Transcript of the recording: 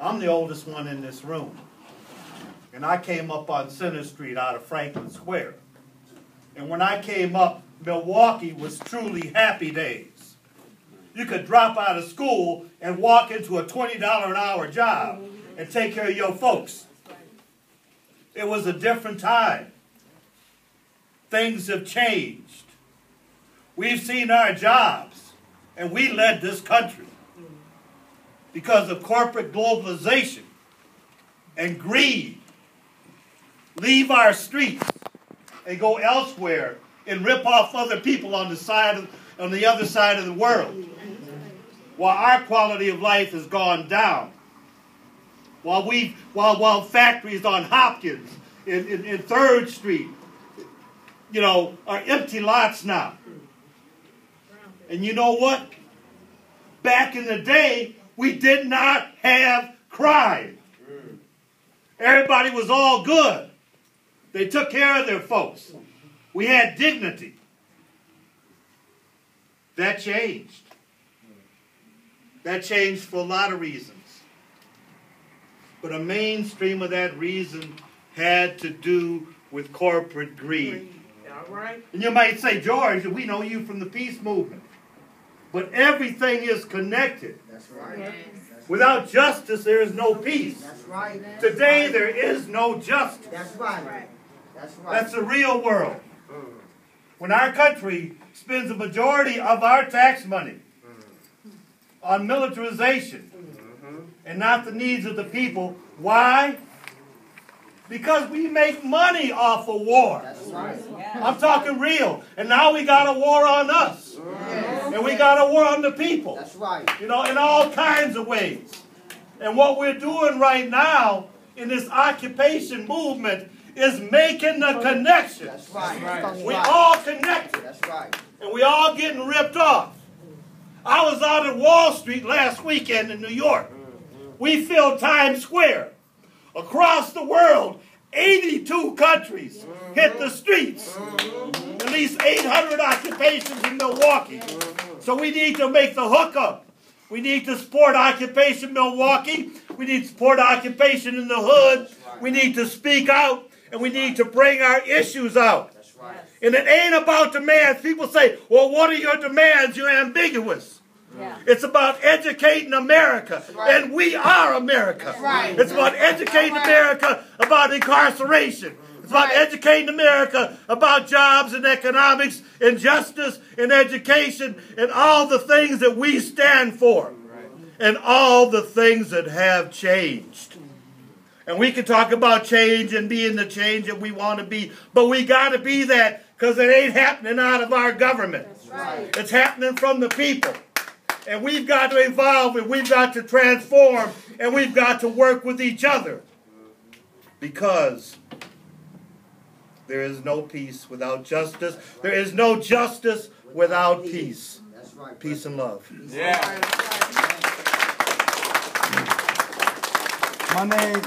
I'm the oldest one in this room. And I came up on Center Street out of Franklin Square. And when I came up, Milwaukee was truly happy days. You could drop out of school and walk into a $20 an hour job and take care of your folks. It was a different time. Things have changed. We've seen our jobs, and we led this country because of corporate globalization and greed. Leave our streets and go elsewhere and rip off other people on the other side of the world, while our quality of life has gone down. While factories on Hopkins in 3rd Street, are empty lots now. And you know what? Back in the day, we did not have crime. Everybody was all good. They took care of their folks. We had dignity. That changed. That changed for a lot of reasons. But a mainstream of that reason had to do with corporate greed. All right. And you might say, George, we know you from the peace movement. But everything is connected. That's right. Yes. Without justice, there is no peace. That's right. Today, there is no justice. That's right. That's right. That's the real world. When our country spends a majority of our tax money on militarization and not the needs of the people, why? Because we make money off of war. That's right. I'm talking real. And now we got a war on us. And we got a war on the people. That's right. In all kinds of ways. And what we're doing right now in this occupation movement is making the connection. That's right. We all connected. That's right. And we all getting ripped off. I was out at Wall Street last weekend in New York. We filled Times Square. Across the world, 82 countries hit the streets. At least 800 occupations in Milwaukee. So we need to make the hookup. We need to support Occupation Milwaukee. We need to support Occupation in the Hood. We need to speak out, and we need to bring our issues out. And it ain't about demands. People say, well, what are your demands? You're ambiguous. Yeah. It's about educating America, and we are America. Right. It's about educating America about incarceration. It's about educating America about jobs and economics and justice and education and all the things that we stand for and all the things that have changed. And we can talk about change and being the change that we want to be, but we got to be that because it ain't happening out of our government. Right. It's happening from the people. And we've got to evolve, and we've got to transform, and we've got to work with each other. Because there is no peace without justice. There is no justice without peace. That's right. Peace and love. Yeah. My name